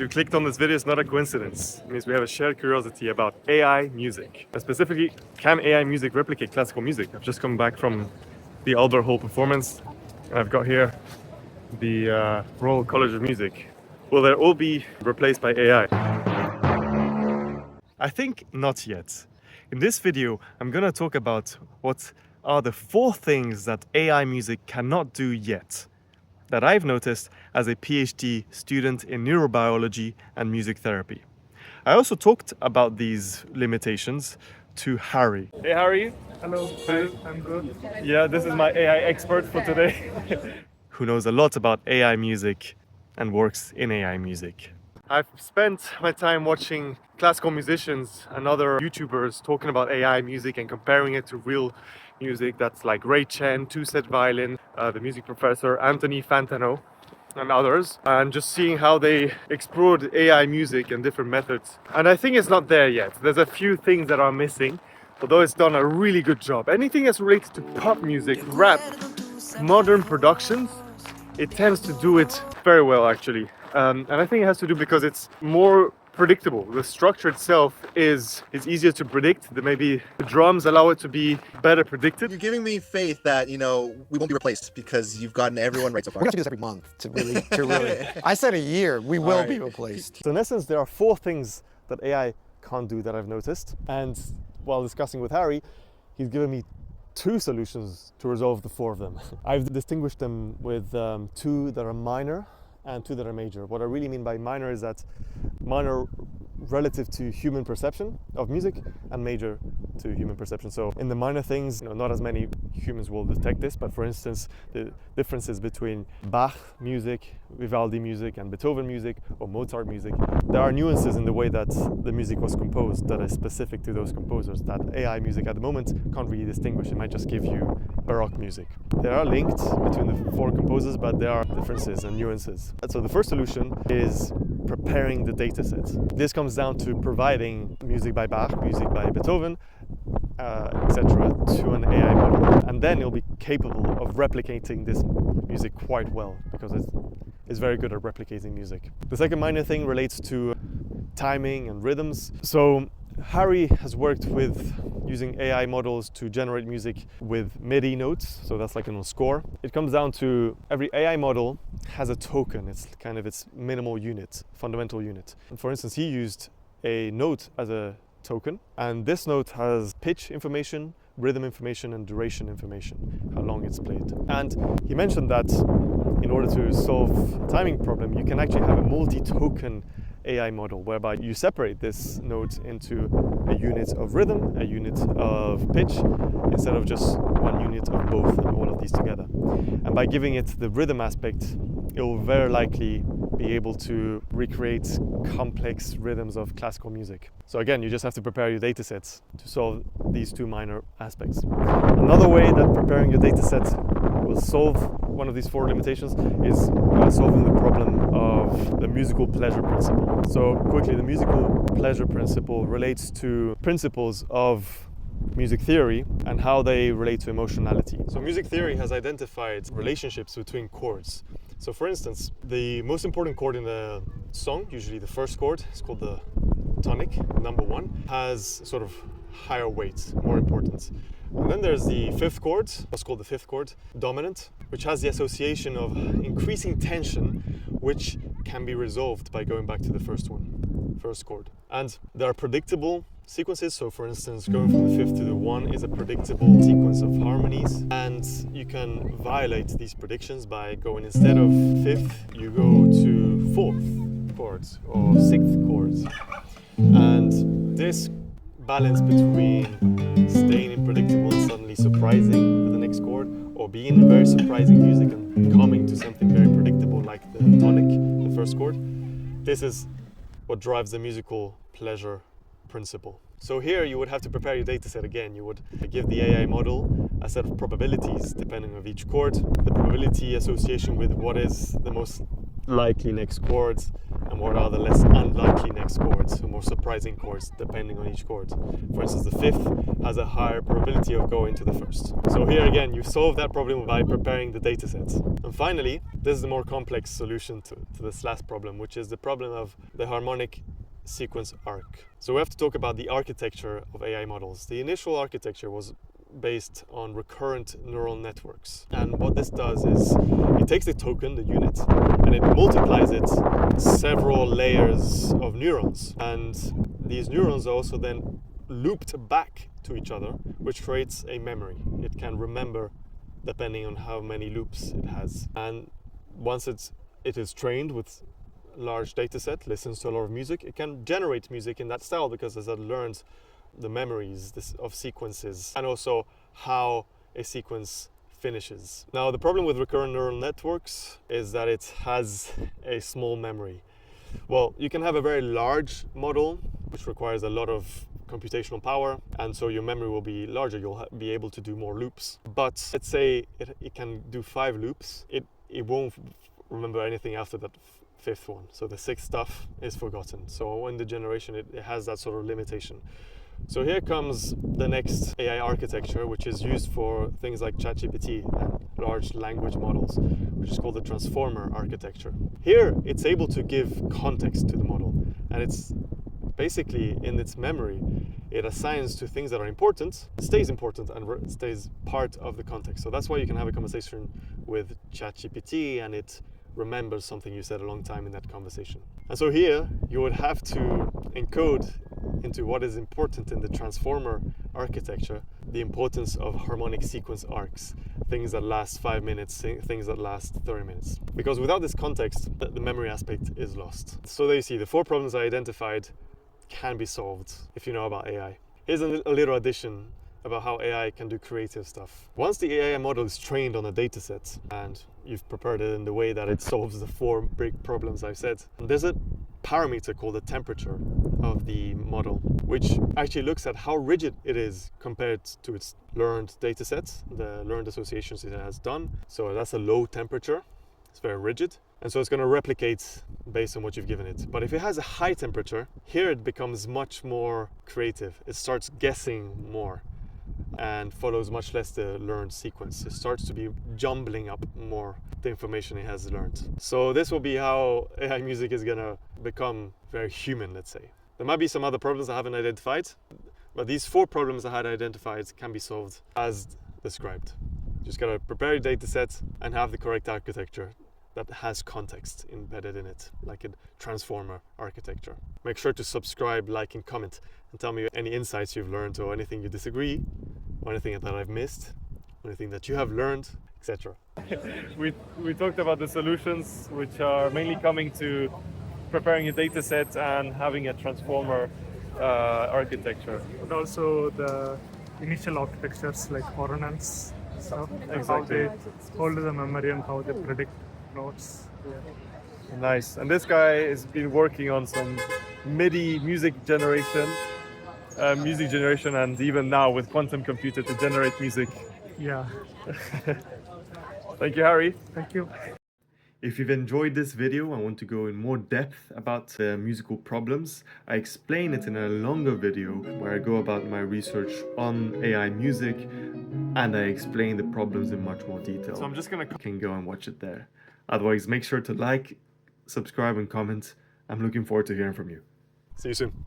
you clicked on this video, it's not a coincidence. It means we have a shared curiosity about AI music. Specifically, can AI music replicate classical music? I've just come back from the Albert Hall performance. I've got here the Royal College of Music. Will they all be replaced by AI? I think not yet. In this video, I'm gonna talk about what are the 4 things that AI music cannot do yet, that I've noticed as a PhD student in neurobiology and music therapy. I also talked about these limitations to Harry. Hey Harry. Hello. Hi. I'm good. Yeah, this is my AI expert for today, who knows a lot about AI music and works in AI music. I've spent my time watching classical musicians and other YouTubers talking about AI music and comparing it to real music. That's like Ray Chen, two-set violin, the music professor Anthony Fantano and others, and just seeing how they explored AI music and different methods. And I think it's not there yet. There's a few things that are missing, although it's done a really good job. Anything that's related to pop music, rap, modern productions, it tends to do it very well actually. And I think it has to do because it's more predictable. The structure itself is easier to predict. Maybe the drums allow it to be better predicted. You're giving me faith that, we won't be replaced because you've gotten everyone right so far. We're gonna do this every month to really. I said a year, we will be replaced. So in essence, there are 4 things that AI can't do that I've noticed. And while discussing with Harry, he's given me 2 solutions to resolve the 4 of them. I've distinguished them with 2 that are minor and 2 that are major. What I really mean by minor is that minor relative to human perception of music and major to human perception. So in the minor things, not as many humans will detect this, but for instance, the differences between Bach music, Vivaldi music and Beethoven music or Mozart music, there are nuances in the way that the music was composed that is specific to those composers that AI music at the moment can't really distinguish. It might just give you Baroque music. They are linked between the 4 composers, but there are differences and nuances. And so the first solution is preparing the dataset. This comes down to providing music by Bach, music by Beethoven, etc. to an AI model, and then it'll be capable of replicating this music quite well because it's very good at replicating music. The second minor thing relates to timing and rhythms. So Harry has worked with using AI models to generate music with MIDI notes, so that's like a score. It comes down to every AI model has a token. It's kind of its minimal unit, fundamental unit. And for instance, he used a note as a token, and this note has pitch information, rhythm information and duration information, how long it's played. And he mentioned that in order to solve a timing problem, you can actually have a multi-token AI model whereby you separate this note into a unit of rhythm, a unit of pitch, instead of just one unit of both and all of these together. And by giving it the rhythm aspect, it will very likely be able to recreate complex rhythms of classical music. So again, you just have to prepare your datasets to solve these 2 minor aspects. Another way that preparing your dataset will solve one of these 4 limitations is solving the problem of the musical pleasure principle. So quickly, the musical pleasure principle relates to principles of music theory and how they relate to emotionality. So music theory has identified relationships between chords. So for instance, the most important chord in a song, usually the first chord, is called the tonic, number 1, has sort of higher weight, more importance. And then there's the 5th chord, what's called the 5th chord, dominant, which has the association of increasing tension, which can be resolved by going back to the first chord. And there are predictable sequences. So for instance, going from the 5th to the 1 is a predictable sequence of harmonies. And you can violate these predictions by going, instead of 5th, you go to 4th chords or 6th chords. And this balance between staying in predictable and suddenly surprising with the next chord, or being in very surprising music and coming to something very predictable like the tonic, the first chord, this is what drives the musical pleasure principle. So here you would have to prepare your dataset again. You would give the AI model a set of probabilities depending on each chord, the probability association with what is the most likely next chords and what are the less unlikely next chords, or more surprising chords depending on each chord. For instance, the fifth has a higher probability of going to the first. So here again, you solve that problem by preparing the datasets. And finally, this is the more complex solution to this last problem, which is the problem of the harmonic sequence arc. So we have to talk about the architecture of AI models. The initial architecture was based on recurrent neural networks. And what this does is it takes the token, the unit, and it multiplies it several layers of neurons. And these neurons are also then looped back to each other, which creates a memory. It can remember depending on how many loops it has. And once it is trained with large data set, listens to a lot of music, it can generate music in that style because as it learns the memories of sequences and also how a sequence finishes. Now, the problem with recurrent neural networks is that it has a small memory. Well, you can have a very large model which requires a lot of computational power, and so your memory will be larger. You'll be able to do more loops. But let's say it can do 5 loops. It won't remember anything after that fifth one. So the sixth stuff is forgotten. So in the generation, it has that sort of limitation. So here comes the next AI architecture, which is used for things like ChatGPT and large language models, which is called the transformer architecture. Here, it's able to give context to the model, and it's basically in its memory, it assigns to things that are important, stays important, and stays part of the context. So that's why you can have a conversation with ChatGPT and it remembers something you said a long time in that conversation. And so here, you would have to encode into what is important in the transformer architecture, the importance of harmonic sequence arcs, things that last 5 minutes, things that last 30 minutes. Because without this context, the memory aspect is lost. So there you see, the 4 problems I identified can be solved if you know about AI. Here's a little addition about how AI can do creative stuff. Once the AI model is trained on a dataset and you've prepared it in the way that it solves the 4 big problems I've said, there's a parameter called the temperature of the model, which actually looks at how rigid it is compared to its learned datasets, the learned associations it has done. So that's a low temperature. It's very rigid. And so it's going to replicate based on what you've given it. But if it has a high temperature, here it becomes much more creative. It starts guessing more and follows much less the learned sequence. It starts to be jumbling up more the information it has learned. So this will be how AI music is going to become very human, let's say. There might be some other problems I haven't identified, but these 4 problems I had identified can be solved as described. Just got to prepare your data set and have the correct architecture that has context embedded in it, like a transformer architecture. Make sure to subscribe, like, and comment, and tell me any insights you've learned or anything you disagree, or anything that I've missed, or anything that you have learned, etc. We talked about the solutions, which are mainly coming to preparing a data set and having a transformer architecture. But also the initial architectures like coronants stuff, like Exactly. how they hold the memory and how they predict notes. Nice. And this guy has been working on some MIDI music generation, and even now with quantum computer to generate music. Yeah. Thank you, Harry. Thank you. If you've enjoyed this video and want to go in more depth about musical problems, I explain it in a longer video where I go about my research on AI music and I explain the problems in much more detail. So I'm just gonna You can go and watch it there. Otherwise, make sure to like, subscribe, and comment. I'm looking forward to hearing from you. See you soon.